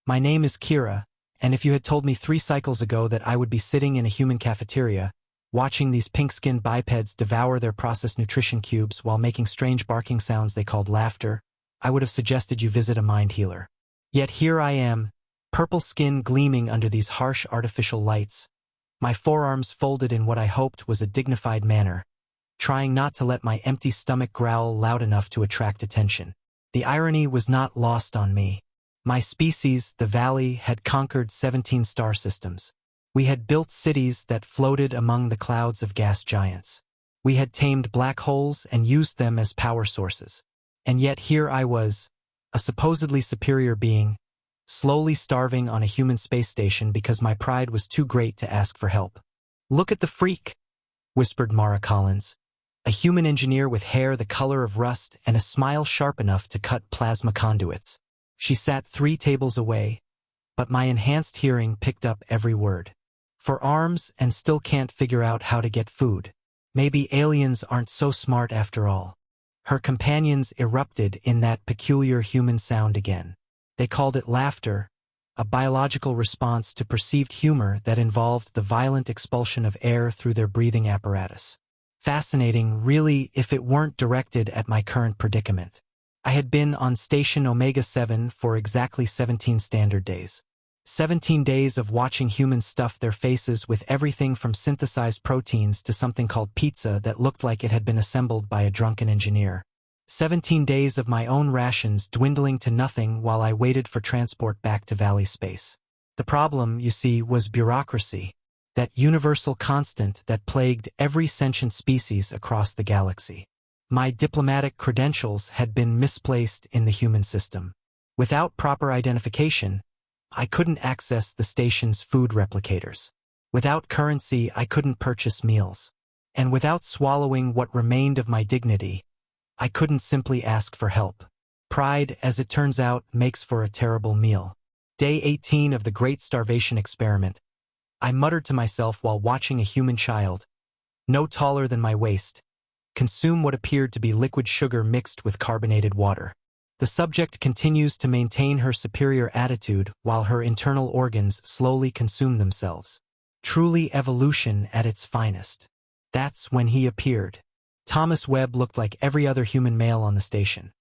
My name is Kira, and if you had told me 3 cycles ago that I would be sitting in a human cafeteria, watching these pink-skinned bipeds devour their processed nutrition cubes while making strange barking sounds they called laughter, I would have suggested you visit a mind healer. Yet here I am, purple skin gleaming under these harsh artificial lights, my forearms folded in what I hoped was a dignified manner, trying not to let my empty stomach growl loud enough to attract attention. The irony was not lost on me. My species, the Valley, had conquered 17 star systems. We had built cities that floated among the clouds of gas giants. We had tamed black holes and used them as power sources. And yet here I was, a supposedly superior being, slowly starving on a human space station because my pride was too great to ask for help. "Look at the freak," whispered Mara Collins, a human engineer with hair the color of rust and a smile sharp enough to cut plasma conduits. She sat 3 tables away, but my enhanced hearing picked up every word. "For arms and still can't figure out how to get food. Maybe aliens aren't so smart after all." Her companions erupted in that peculiar human sound again. They called it laughter, a biological response to perceived humor that involved the violent expulsion of air through their breathing apparatus. Fascinating, really, if it weren't directed at my current predicament. I had been on Station Omega-7 for exactly 17 standard days. 17 days of watching humans stuff their faces with everything from synthesized proteins to something called pizza that looked like it had been assembled by a drunken engineer. 17 days of my own rations dwindling to nothing while I waited for transport back to Valley space. The problem, you see, was bureaucracy, that universal constant that plagued every sentient species across the galaxy. My diplomatic credentials had been misplaced in the human system. Without proper identification, I couldn't access the station's food replicators. Without currency, I couldn't purchase meals. And without swallowing what remained of my dignity, I couldn't simply ask for help. Pride, as it turns out, makes for a terrible meal. Day 18 of the Great Starvation Experiment. I muttered to myself while watching a human child, no taller than my waist, consume what appeared to be liquid sugar mixed with carbonated water. The subject continues to maintain her superior attitude while her internal organs slowly consume themselves. Truly evolution at its finest. That's when he appeared. Thomas Webb looked like every other human male on the station.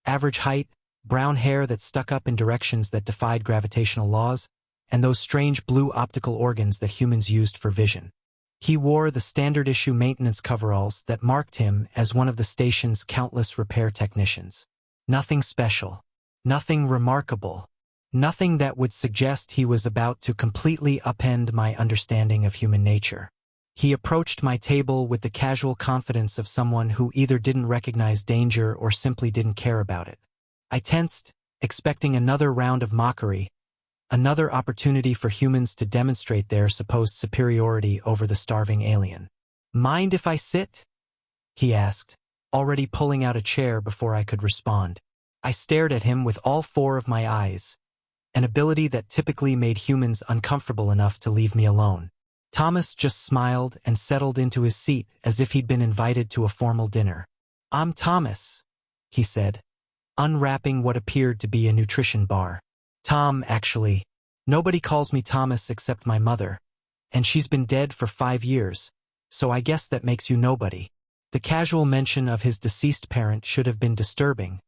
Average height, brown hair that stuck up in directions that defied gravitational laws, and those strange blue optical organs that humans used for vision. He wore the standard-issue maintenance coveralls that marked him as one of the station's countless repair technicians. Nothing special, nothing remarkable, nothing that would suggest he was about to completely upend my understanding of human nature. He approached my table with the casual confidence of someone who either didn't recognize danger or simply didn't care about it. I tensed, expecting another round of mockery, another opportunity for humans to demonstrate their supposed superiority over the starving alien. "Mind if I sit?" he asked, already pulling out a chair before I could respond. I stared at him with all 4 of my eyes, an ability that typically made humans uncomfortable enough to leave me alone. Thomas just smiled and settled into his seat as if he'd been invited to a formal dinner. "I'm Thomas," he said, unwrapping what appeared to be a nutrition bar. "Tom, actually. Nobody calls me Thomas except my mother, and she's been dead for 5 years, so I guess that makes you nobody." The casual mention of his deceased parent should have been disturbing,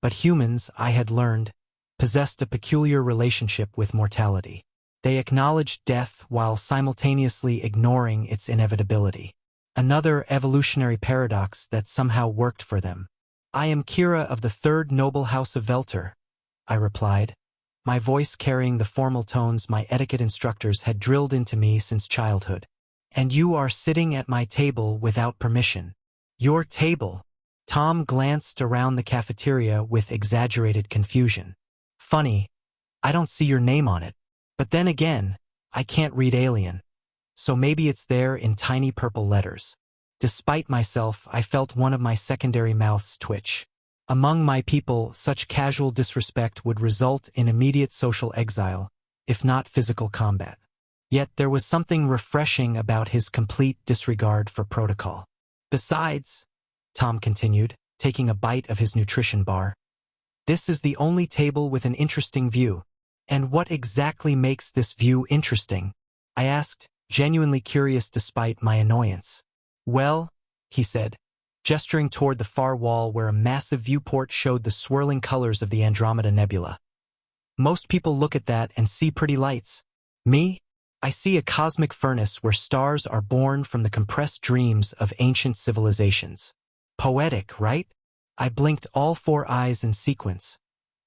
but humans, I had learned, possessed a peculiar relationship with mortality. They acknowledged death while simultaneously ignoring its inevitability. Another evolutionary paradox that somehow worked for them. "I am Kira of the 3rd Noble House of Velter," I replied, my voice carrying the formal tones my etiquette instructors had drilled into me since childhood. "And you are sitting at my table without permission." "Your table?" Tom glanced around the cafeteria with exaggerated confusion. "Funny, I don't see your name on it. But then again, I can't read alien, so maybe it's there in tiny purple letters." Despite myself, I felt one of my secondary mouths twitch. Among my people, such casual disrespect would result in immediate social exile, if not physical combat. Yet there was something refreshing about his complete disregard for protocol. "Besides," Tom continued, taking a bite of his nutrition bar, "this is the only table with an interesting view. And what exactly makes this view interesting? I asked, genuinely curious despite my annoyance. Well, he said, gesturing toward the far wall where a massive viewport showed the swirling colors of the Andromeda Nebula. Most people look at that and see pretty lights. Me? I see a cosmic furnace where stars are born from the compressed dreams of ancient civilizations. Poetic, right? I blinked all 4 eyes in sequence,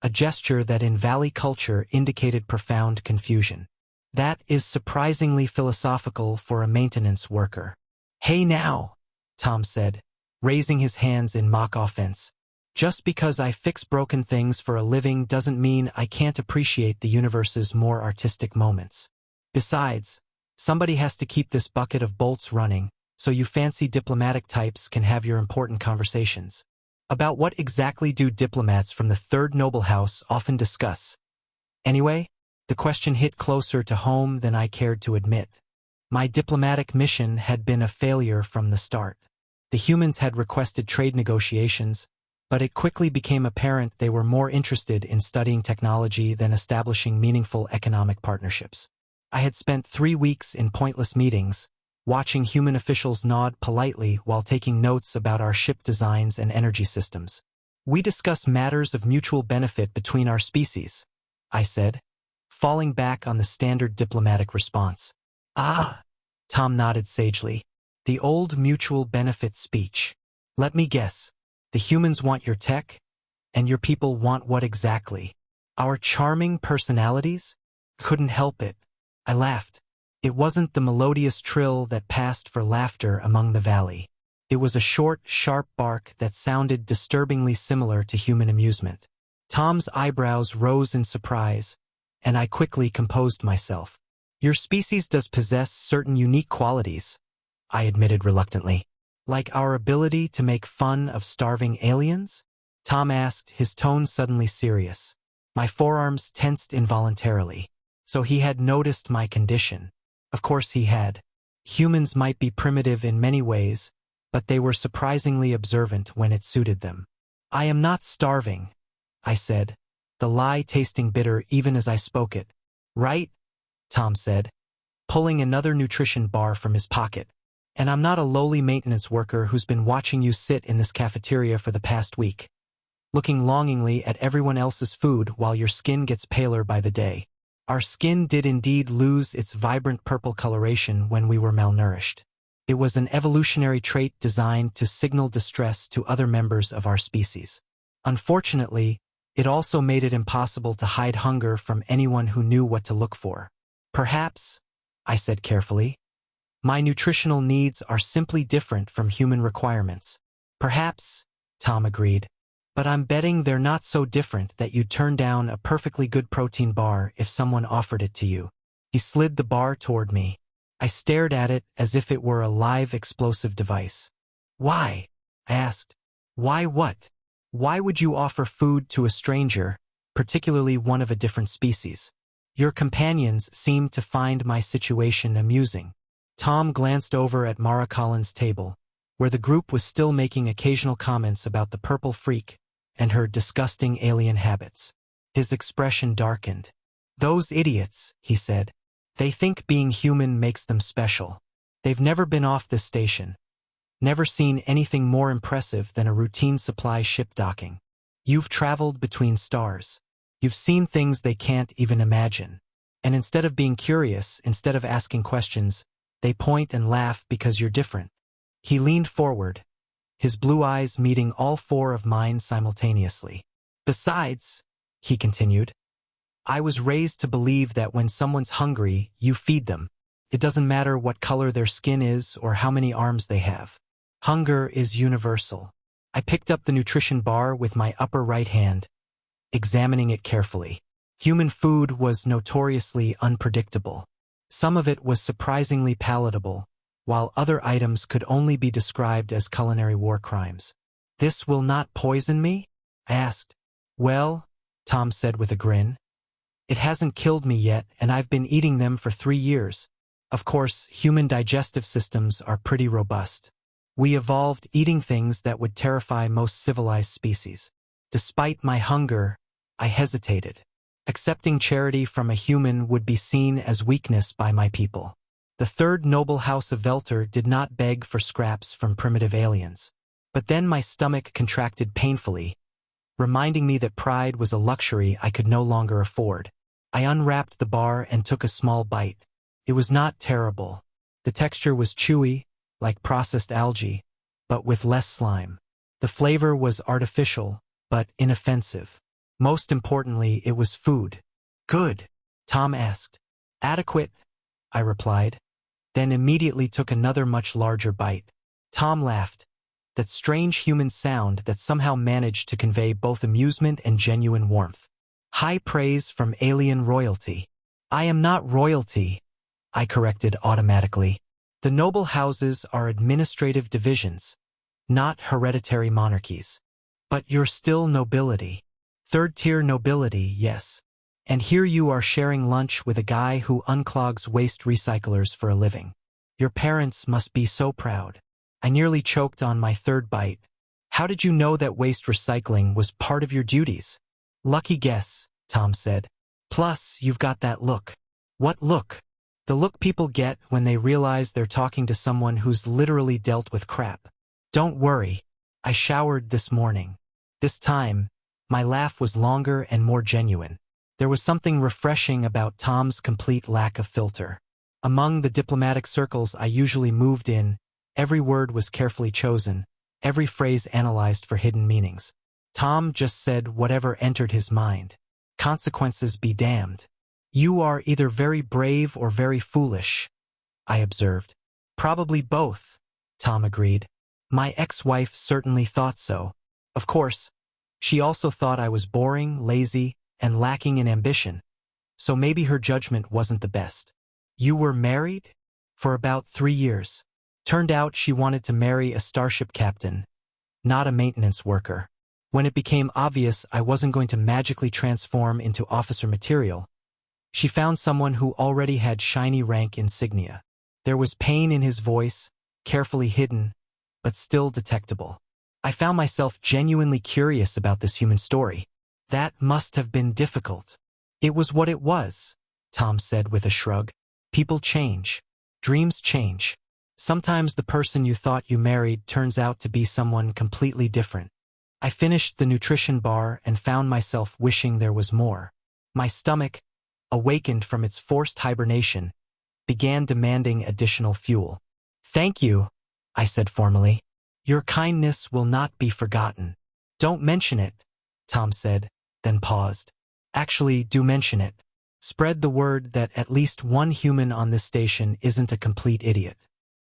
a gesture that in Valley culture indicated profound confusion. That is surprisingly philosophical for a maintenance worker. Hey now, Tom said, raising his hands in mock offense. Just because I fix broken things for a living doesn't mean I can't appreciate the universe's more artistic moments. Besides, somebody has to keep this bucket of bolts running, so you fancy diplomatic types can have your important conversations. About what exactly do diplomats from the Third Noble House often discuss? Anyway, the question hit closer to home than I cared to admit. My diplomatic mission had been a failure from the start. The humans had requested trade negotiations, but it quickly became apparent they were more interested in studying technology than establishing meaningful economic partnerships. I had spent 3 weeks in pointless meetings, watching human officials nod politely while taking notes about our ship designs and energy systems. We discuss matters of mutual benefit between our species, I said, falling back on the standard diplomatic response. Ah, Tom nodded sagely. The old mutual benefit speech. Let me guess. The humans want your tech, and your people want what exactly? Our charming personalities? Couldn't help it. I laughed. It wasn't the melodious trill that passed for laughter among the valley. It was a short, sharp bark that sounded disturbingly similar to human amusement. Tom's eyebrows rose in surprise, and I quickly composed myself. Your species does possess certain unique qualities, I admitted reluctantly. Like our ability to make fun of starving aliens? Tom asked, his tone suddenly serious. My forearms tensed involuntarily. So he had noticed my condition. Of course he had. Humans might be primitive in many ways, but they were surprisingly observant when it suited them. I am not starving, I said, the lie tasting bitter even as I spoke it. Right? Tom said, pulling another nutrition bar from his pocket. And I'm not a lowly maintenance worker who's been watching you sit in this cafeteria for the past week, looking longingly at everyone else's food while your skin gets paler by the day. Our skin did indeed lose its vibrant purple coloration when we were malnourished. It was an evolutionary trait designed to signal distress to other members of our species. Unfortunately, it also made it impossible to hide hunger from anyone who knew what to look for. Perhaps, I said carefully, my nutritional needs are simply different from human requirements. Perhaps, Tom agreed. But I'm betting they're not so different that you'd turn down a perfectly good protein bar if someone offered it to you. He slid the bar toward me. I stared at it as if it were a live explosive device. Why? I asked. Why what? Why would you offer food to a stranger, particularly one of a different species? Your companions seemed to find my situation amusing. Tom glanced over at Mara Collins' table, where the group was still making occasional comments about the purple freak and her disgusting alien habits. His expression darkened. Those idiots, he said. They think being human makes them special. They've never been off this station. Never seen anything more impressive than a routine supply ship docking. You've traveled between stars. You've seen things they can't even imagine. And instead of being curious, instead of asking questions, they point and laugh because you're different. He leaned forward, his blue eyes meeting all 4 of mine simultaneously. Besides, he continued, I was raised to believe that when someone's hungry, you feed them. It doesn't matter what color their skin is or how many arms they have. Hunger is universal. I picked up the nutrition bar with my upper right hand, examining it carefully. Human food was notoriously unpredictable. Some of it was surprisingly palatable, while other items could only be described as culinary war crimes. This will not poison me? I asked. Well, Tom said with a grin. It hasn't killed me yet, and I've been eating them for 3 years. Of course, human digestive systems are pretty robust. We evolved eating things that would terrify most civilized species. Despite my hunger, I hesitated. Accepting charity from a human would be seen as weakness by my people. The third noble house of Velter did not beg for scraps from primitive aliens. But then my stomach contracted painfully, reminding me that pride was a luxury I could no longer afford. I unwrapped the bar and took a small bite. It was not terrible. The texture was chewy, like processed algae, but with less slime. The flavor was artificial, but inoffensive. Most importantly, it was food. Good, Tom asked. Adequate, I replied, then immediately took another much larger bite. Tom laughed, that strange human sound that somehow managed to convey both amusement and genuine warmth. High praise from alien royalty. I am not royalty, I corrected automatically. The noble houses are administrative divisions, not hereditary monarchies. But you're still nobility. Third-tier nobility, yes. And here you are sharing lunch with a guy who unclogs waste recyclers for a living. Your parents must be so proud. I nearly choked on my third bite. How did you know that waste recycling was part of your duties? Lucky guess, Tom said. Plus, you've got that look. What look? The look people get when they realize they're talking to someone who's literally dealt with crap. Don't worry. I showered this morning. This time, my laugh was longer and more genuine. There was something refreshing about Tom's complete lack of filter. Among the diplomatic circles I usually moved in, every word was carefully chosen, every phrase analyzed for hidden meanings. Tom just said whatever entered his mind. Consequences be damned. You are either very brave or very foolish, I observed. Probably both, Tom agreed. My ex-wife certainly thought so. Of course, she also thought I was boring, lazy, and lacking in ambition, so maybe her judgment wasn't the best. You were married? For about 3 years. Turned out she wanted to marry a starship captain, not a maintenance worker. When it became obvious I wasn't going to magically transform into officer material, she found someone who already had shiny rank insignia. There was pain in his voice, carefully hidden, but still detectable. I found myself genuinely curious about this human story. That must have been difficult. It was what it was, Tom said with a shrug. People change. Dreams change. Sometimes the person you thought you married turns out to be someone completely different. I finished the nutrition bar and found myself wishing there was more. My stomach, awakened from its forced hibernation, began demanding additional fuel. Thank you, I said formally. Your kindness will not be forgotten. Don't mention it, Tom said, then paused. Actually, do mention it. Spread the word that at least one human on this station isn't a complete idiot.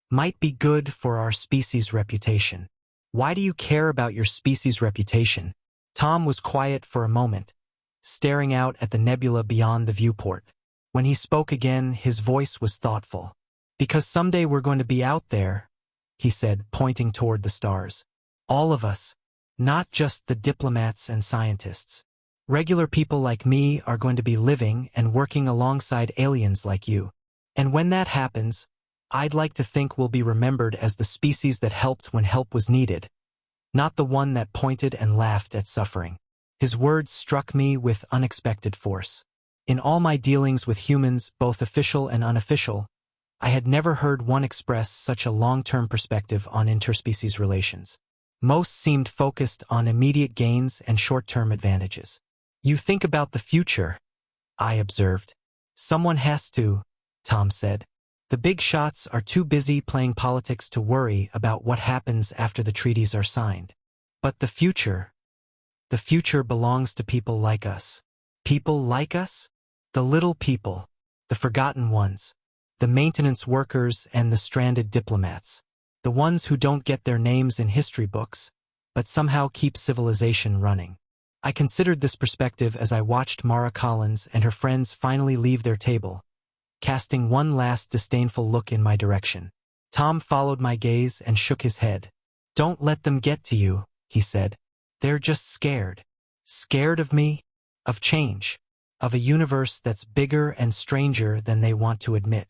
Might be good for our species' reputation. Why do you care about your species' reputation? Tom was quiet for a moment, staring out at the nebula beyond the viewport. When he spoke again, his voice was thoughtful. Because someday we're going to be out there, he said, pointing toward the stars. All of us, not just the diplomats and scientists. Regular people like me are going to be living and working alongside aliens like you. And when that happens, I'd like to think we'll be remembered as the species that helped when help was needed, not the one that pointed and laughed at suffering. His words struck me with unexpected force. In all my dealings with humans, both official and unofficial, I had never heard one express such a long-term perspective on interspecies relations. Most seemed focused on immediate gains and short-term advantages. You think about the future, I observed. Someone has to, Tom said. The big shots are too busy playing politics to worry about what happens after the treaties are signed. But the future belongs to people like us. People like us? The little people, the forgotten ones, the maintenance workers and the stranded diplomats, the ones who don't get their names in history books, but somehow keep civilization running. I considered this perspective as I watched Mara Collins and her friends finally leave their table, casting one last disdainful look in my direction. Tom followed my gaze and shook his head. Don't let them get to you, he said. They're just scared. Scared of me? Of change. Of a universe that's bigger and stranger than they want to admit.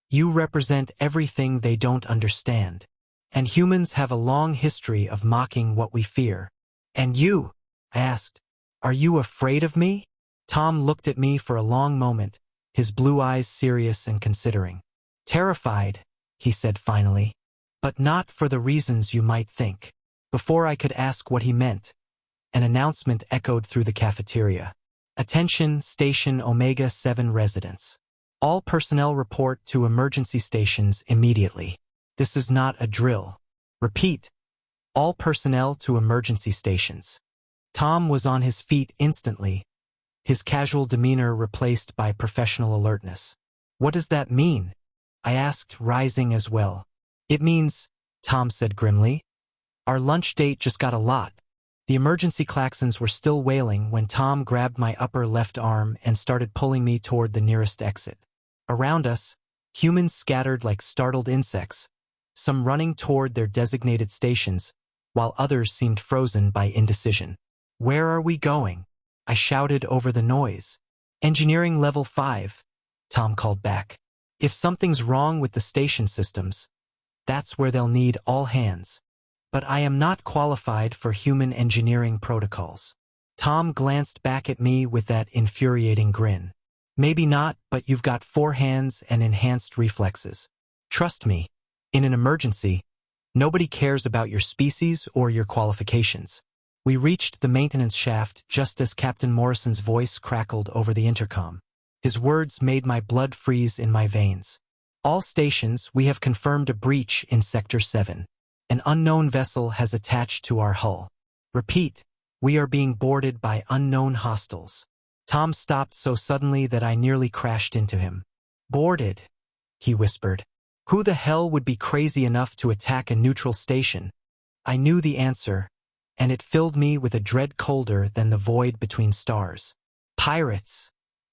You represent everything they don't understand. And humans have a long history of mocking what we fear. And you? I asked. Are you afraid of me? Tom looked at me for a long moment, his blue eyes serious and considering. Terrified, he said finally. But not for the reasons you might think. Before I could ask what he meant, an announcement echoed through the cafeteria. Attention, Station Omega 7 residents. All personnel report to emergency stations immediately. This is not a drill. Repeat. All personnel to emergency stations. Tom was on his feet instantly, his casual demeanor replaced by professional alertness. What does that mean? I asked, rising as well. It means, Tom said grimly, our lunch date just got a lot. The emergency klaxons were still wailing when Tom grabbed my upper left arm and started pulling me toward the nearest exit. Around us, humans scattered like startled insects, some running toward their designated stations, while others seemed frozen by indecision. Where are we going? I shouted over the noise. Engineering level 5, Tom called back. If something's wrong with the station systems, that's where they'll need all hands. But I am not qualified for human engineering protocols. Tom glanced back at me with that infuriating grin. Maybe not, but you've got 4 hands and enhanced reflexes. Trust me, in an emergency, nobody cares about your species or your qualifications. We reached the maintenance shaft just as Captain Morrison's voice crackled over the intercom. His words made my blood freeze in my veins. All stations, we have confirmed a breach in Sector 7. An unknown vessel has attached to our hull. Repeat, we are being boarded by unknown hostiles. Tom stopped so suddenly that I nearly crashed into him. Boarded, he whispered. Who the hell would be crazy enough to attack a neutral station? I knew the answer, and it filled me with a dread colder than the void between stars. Pirates,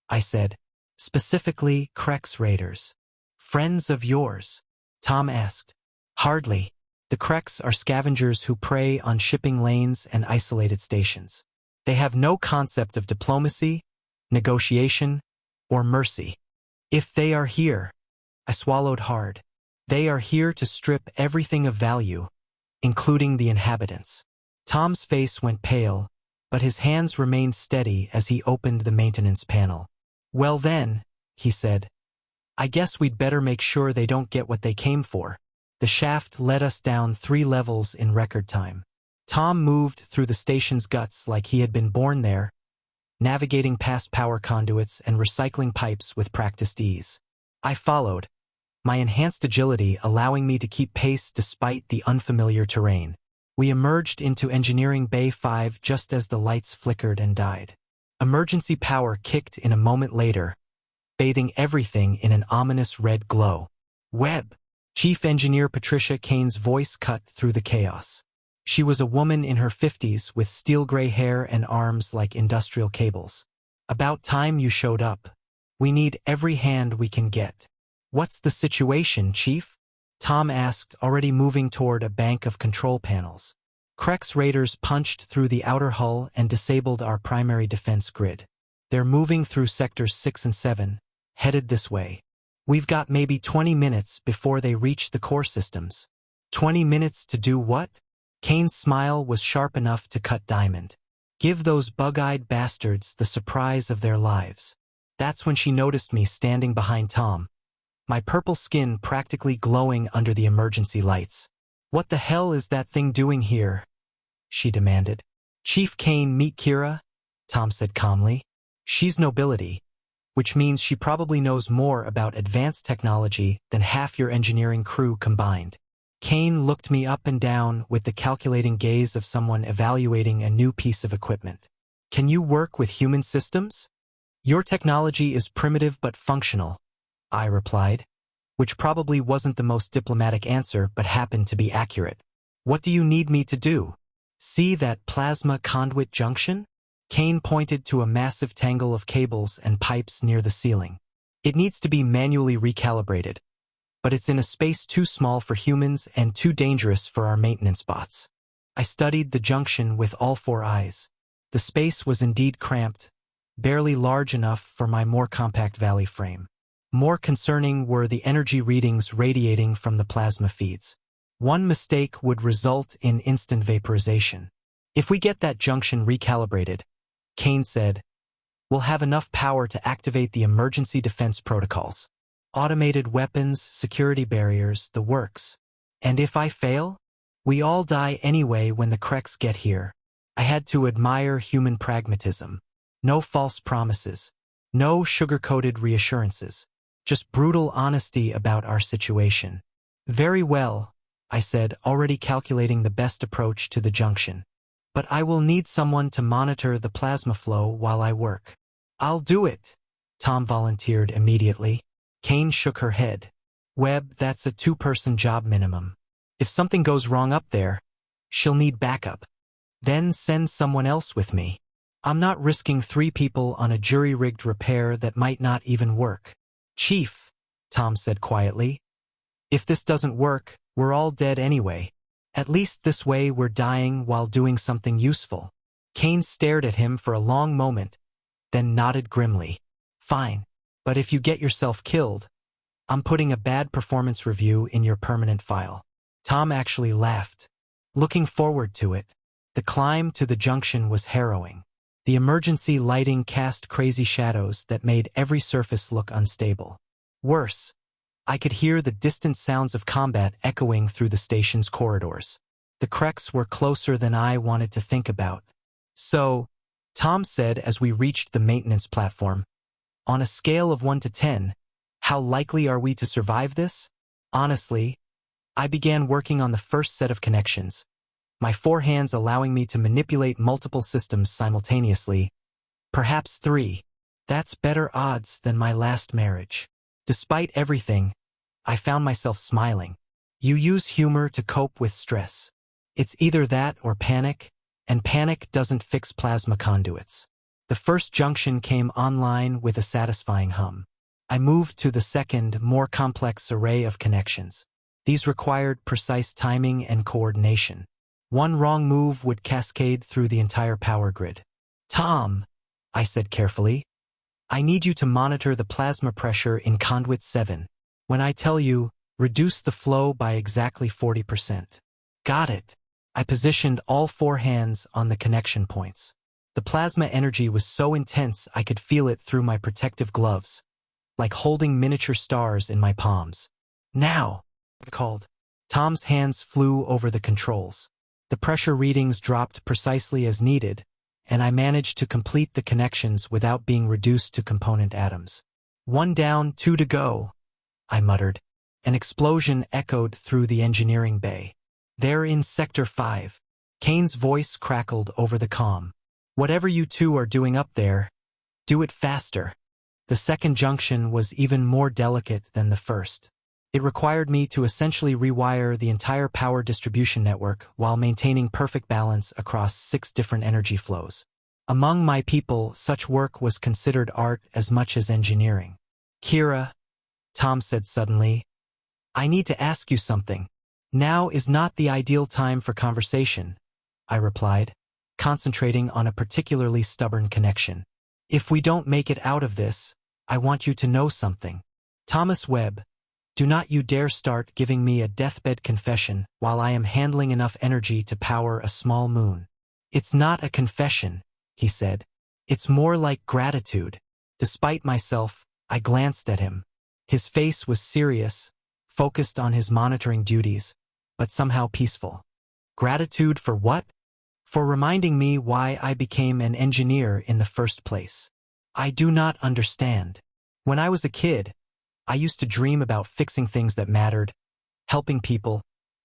I said, specifically Krex raiders. Friends of yours? Tom asked. Hardly. The Krex are scavengers who prey on shipping lanes and isolated stations. They have no concept of diplomacy, negotiation, or mercy. If they are here, I swallowed hard. They are here to strip everything of value, including the inhabitants. Tom's face went pale, but his hands remained steady as he opened the maintenance panel. Well then, he said, I guess we'd better make sure they don't get what they came for. The shaft led us down 3 levels in record time. Tom moved through the station's guts like he had been born there, navigating past power conduits and recycling pipes with practiced ease. I followed, my enhanced agility allowing me to keep pace despite the unfamiliar terrain. We emerged into Engineering Bay 5 just as the lights flickered and died. Emergency power kicked in a moment later, bathing everything in an ominous red glow. Webb! Chief Engineer Patricia Kane's voice cut through the chaos. She was a woman in her 50s with steel-gray hair and arms like industrial cables. About time you showed up. We need every hand we can get. What's the situation, Chief? Tom asked, already moving toward a bank of control panels. Krex raiders punched through the outer hull and disabled our primary defense grid. They're moving through sectors 6 and 7, headed this way. We've got maybe 20 minutes before they reach the core systems. 20 minutes to do what? Kane's smile was sharp enough to cut diamond. Give those bug-eyed bastards the surprise of their lives. That's when she noticed me standing behind Tom, my purple skin practically glowing under the emergency lights. What the hell is that thing doing here? She demanded. Chief Kane, meet Kira, Tom said calmly. She's nobility, which means she probably knows more about advanced technology than half your engineering crew combined. Kane looked me up and down with the calculating gaze of someone evaluating a new piece of equipment. Can you work with human systems? Your technology is primitive but functional, I replied, which probably wasn't the most diplomatic answer but happened to be accurate. What do you need me to do? See that plasma conduit junction? Kane pointed to a massive tangle of cables and pipes near the ceiling. It needs to be manually recalibrated, but it's in a space too small for humans and too dangerous for our maintenance bots. I studied the junction with all 4 eyes. The space was indeed cramped, barely large enough for my more compact valley frame. More concerning were the energy readings radiating from the plasma feeds. One mistake would result in instant vaporization. If we get that junction recalibrated, Kane said, we'll have enough power to activate the emergency defense protocols. Automated weapons, security barriers, the works. And if I fail? We all die anyway when the Kreks get here. I had to admire human pragmatism. No false promises. No sugar-coated reassurances. Just brutal honesty about our situation. Very well, I said, already calculating the best approach to the junction. But I will need someone to monitor the plasma flow while I work. I'll do it, Tom volunteered immediately. Kane shook her head. Webb, that's a 2-person job minimum. If something goes wrong up there, she'll need backup. Then send someone else with me. I'm not risking 3 people on a jury-rigged repair that might not even work. Chief, Tom said quietly, if this doesn't work, we're all dead anyway. At least this way we're dying while doing something useful. Kane stared at him for a long moment, then nodded grimly. Fine, but if you get yourself killed, I'm putting a bad performance review in your permanent file. Tom actually laughed, looking forward to it. The climb to the junction was harrowing. The emergency lighting cast crazy shadows that made every surface look unstable. Worse, I could hear the distant sounds of combat echoing through the station's corridors. The Kreks were closer than I wanted to think about. So, Tom said as we reached the maintenance platform, on a scale of 1 to 10, how likely are we to survive this? Honestly, I began working on the first set of connections, my 4 hands allowing me to manipulate multiple systems simultaneously. Perhaps 3. That's better odds than my last marriage. Despite everything, I found myself smiling. You use humor to cope with stress. It's either that or panic, and panic doesn't fix plasma conduits. The first junction came online with a satisfying hum. I moved to the second, more complex array of connections. These required precise timing and coordination. One wrong move would cascade through the entire power grid. Tom, I said carefully, I need you to monitor the plasma pressure in Conduit 7. When I tell you, reduce the flow by exactly 40%. Got it. I positioned all 4 hands on the connection points. The plasma energy was so intense I could feel it through my protective gloves, like holding miniature stars in my palms. Now, I called. Tom's hands flew over the controls. The pressure readings dropped precisely as needed, and I managed to complete the connections without being reduced to component atoms. 1 down, 2 to go, I muttered. An explosion echoed through the engineering bay. They're in Sector 5. Kane's voice crackled over the comm. Whatever you 2 are doing up there, do it faster. The second junction was even more delicate than the first. It required me to essentially rewire the entire power distribution network while maintaining perfect balance across 6 different energy flows. Among my people, such work was considered art as much as engineering. Kira, Tom said suddenly, I need to ask you something. Now is not the ideal time for conversation, I replied, concentrating on a particularly stubborn connection. If we don't make it out of this, I want you to know something. Thomas Webb, do not you dare start giving me a deathbed confession while I am handling enough energy to power a small moon. It's not a confession, he said. It's more like gratitude. Despite myself, I glanced at him. His face was serious, focused on his monitoring duties, but somehow peaceful. Gratitude for what? For reminding me why I became an engineer in the first place. I do not understand. When I was a kid, I used to dream about fixing things that mattered, helping people,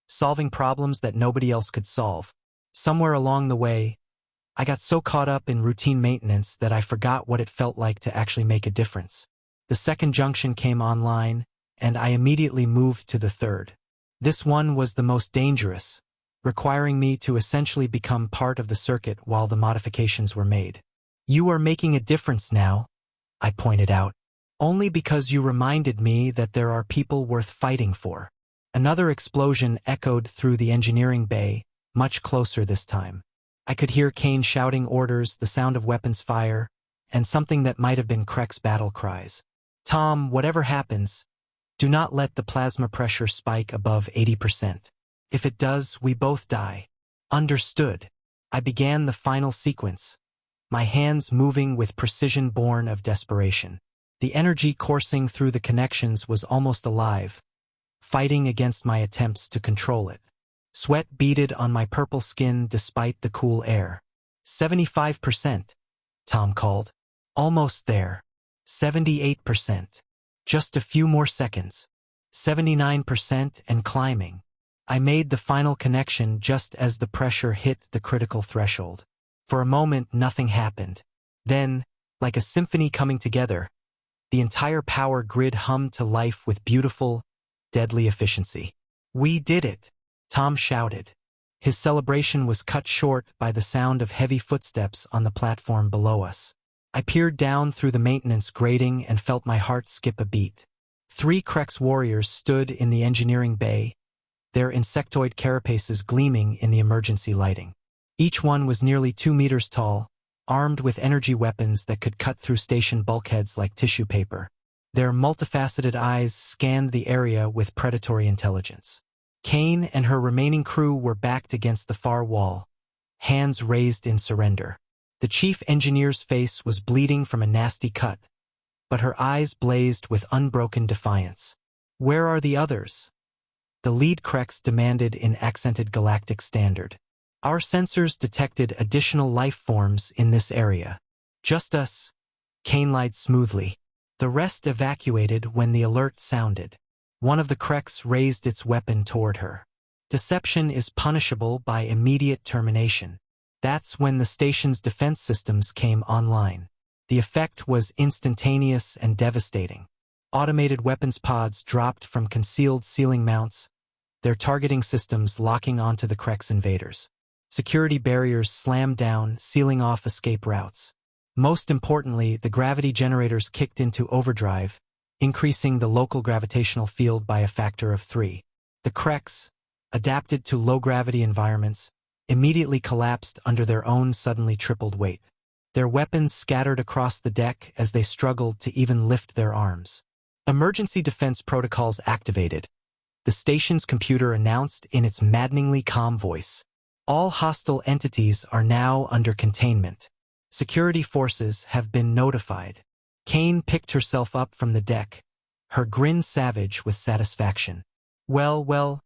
solving problems that nobody else could solve. Somewhere along the way, I got so caught up in routine maintenance that I forgot what it felt like to actually make a difference. The second junction came online, and I immediately moved to the third. This one was the most dangerous, requiring me to essentially become part of the circuit while the modifications were made. You are making a difference now, I pointed out, only because you reminded me that there are people worth fighting for. Another explosion echoed through the engineering bay, much closer this time. I could hear Kane shouting orders, the sound of weapons fire, and something that might have been Krek's battle cries. Tom, whatever happens, do not let the plasma pressure spike above 80%. If it does, we both die. Understood. I began the final sequence. my hands moving with precision born of desperation. The energy coursing through the connections was almost alive, fighting against my attempts to control it. Sweat beaded on my purple skin despite the cool air. 75%, Tom called. Almost there. 78%. Just a few more seconds. 79% and climbing. I made the final connection just as the pressure hit the critical threshold. For a moment, nothing happened. Then, like a symphony coming together, the entire power grid hummed to life with beautiful, deadly efficiency. "We did it!" Tom shouted. His celebration was cut short by the sound of heavy footsteps on the platform below us. I peered down through the maintenance grating and felt my heart skip a beat. 3 Krex warriors stood in the engineering bay, their insectoid carapaces gleaming in the emergency lighting. Each one was nearly 2 meters tall, armed with energy weapons that could cut through station bulkheads like tissue paper. Their multifaceted eyes scanned the area with predatory intelligence. Kane and her remaining crew were backed against the far wall, hands raised in surrender. The chief engineer's face was bleeding from a nasty cut, but her eyes blazed with unbroken defiance. "Where are the others?" The lead Krex demanded in accented galactic standard. "Our sensors detected additional life forms in this area. Just us," Kane lied smoothly. "The rest evacuated when the alert sounded." One of the Krex raised its weapon toward her. "Deception is punishable by immediate termination." That's when the station's defense systems came online. The effect was instantaneous and devastating. Automated weapons pods dropped from concealed ceiling mounts, their targeting systems locking onto the Krex invaders. Security barriers slammed down, sealing off escape routes. Most importantly, the gravity generators kicked into overdrive, increasing the local gravitational field by a factor of 3. The Krex, adapted to low-gravity environments, immediately collapsed under their own suddenly tripled weight. Their weapons scattered across the deck as they struggled to even lift their arms. Emergency defense protocols activated. The station's computer announced in its maddeningly calm voice, "All hostile entities are now under containment. Security forces have been notified." Kane picked herself up from the deck, her grin savage with satisfaction. Well,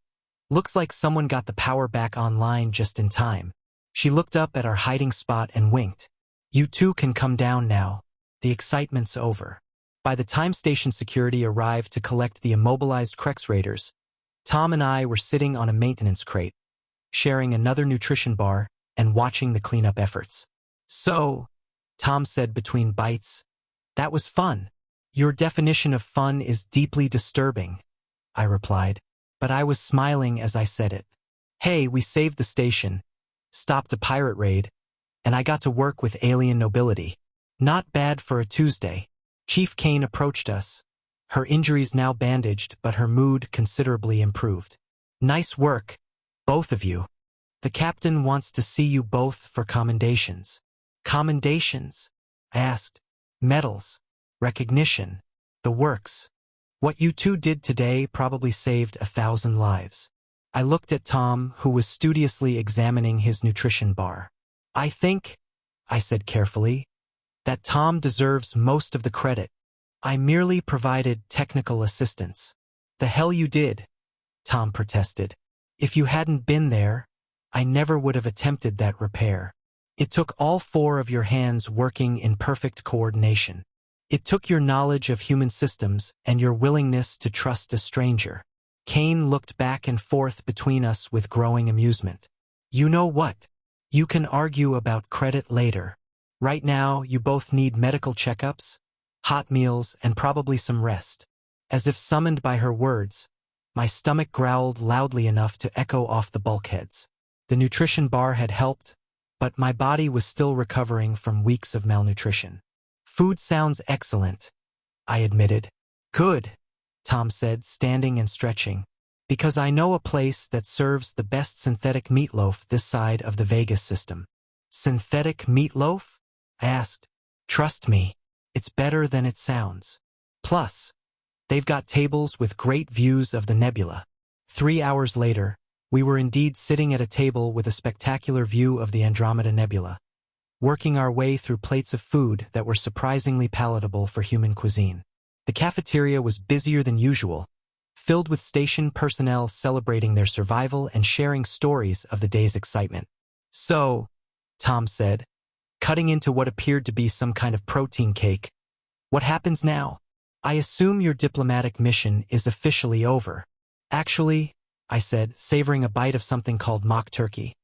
looks like someone got the power back online just in time." She looked up at our hiding spot and winked. "You two can come down now. The excitement's over." By the time station security arrived to collect the immobilized Krex raiders, Tom and I were sitting on a maintenance crate, sharing another nutrition bar and watching the cleanup efforts. "So," Tom said between bites, "that was fun." "Your definition of fun is deeply disturbing," I replied, but I was smiling as I said it. "Hey, we saved the station, stopped a pirate raid, and I got to work with alien nobility. Not bad for a Tuesday." Chief Kane approached us, her injuries now bandaged but her mood considerably improved. "Nice work, both of you. The captain wants to see you both for commendations." "Commendations?" I asked. "Medals, recognition, the works. What you two did today probably saved 1,000 lives." I looked at Tom, who was studiously examining his nutrition bar. "I think," I said carefully, "that Tom deserves most of the credit. I merely provided technical assistance." "The hell you did," Tom protested. "If you hadn't been there, I never would have attempted that repair. It took all 4 of your hands working in perfect coordination. It took your knowledge of human systems and your willingness to trust a stranger." Kane looked back and forth between us with growing amusement. "You know what? You can argue about credit later. Right now, you both need medical checkups, hot meals, and probably some rest." As if summoned by her words, my stomach growled loudly enough to echo off the bulkheads. The nutrition bar had helped, but my body was still recovering from weeks of malnutrition. "Food sounds excellent," I admitted. "Good," Tom said, standing and stretching, "because I know a place that serves the best synthetic meatloaf this side of the Vegas system." "Synthetic meatloaf?" I asked. "Trust me, it's better than it sounds. Plus, they've got tables with great views of the nebula." 3 hours later, we were indeed sitting at a table with a spectacular view of the Andromeda Nebula. working our way through plates of food that were surprisingly palatable for human cuisine. The cafeteria was busier than usual, filled with station personnel celebrating their survival and sharing stories of the day's excitement. "So," Tom said, cutting into what appeared to be some kind of protein cake, "what happens now? I assume your diplomatic mission is officially over." "Actually," I said, savoring a bite of something called mock turkey,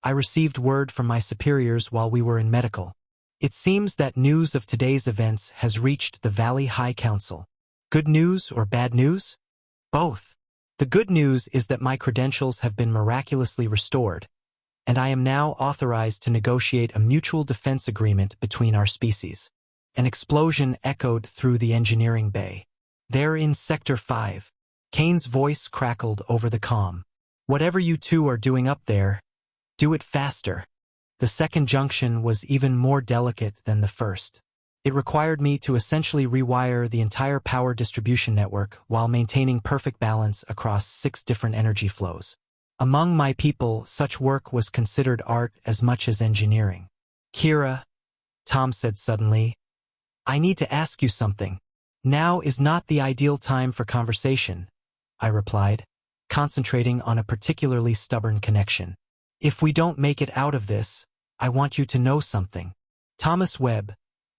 "I received word from my superiors while we were in medical. It seems that news of today's events has reached the Valley High Council." "Good news or bad news?" "Both. The good news is that my credentials have been miraculously restored, and I am now authorized to negotiate a mutual defense agreement between our species." An explosion echoed through the engineering bay. "They're in Sector 5. Kane's voice crackled over the comm. "Whatever you two are doing up there, do it faster." The second junction was even more delicate than the first. It required me to essentially rewire the entire power distribution network while maintaining perfect balance across 6 different energy flows. Among my people, such work was considered art as much as engineering. "Kira," Tom said suddenly, "I need to ask you something." "Now is not the ideal time for conversation," I replied, concentrating on a particularly stubborn connection. "If we don't make it out of this, I want you to know something. Thomas Webb,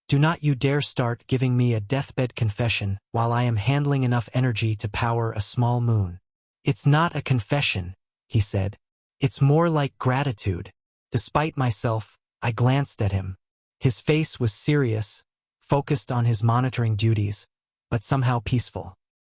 do not you dare start giving me a deathbed confession while I am handling enough energy to power a small moon." "It's not a confession," he said. "It's more like gratitude." Despite myself, I glanced at him. His face was serious, focused on his monitoring duties, but somehow peaceful.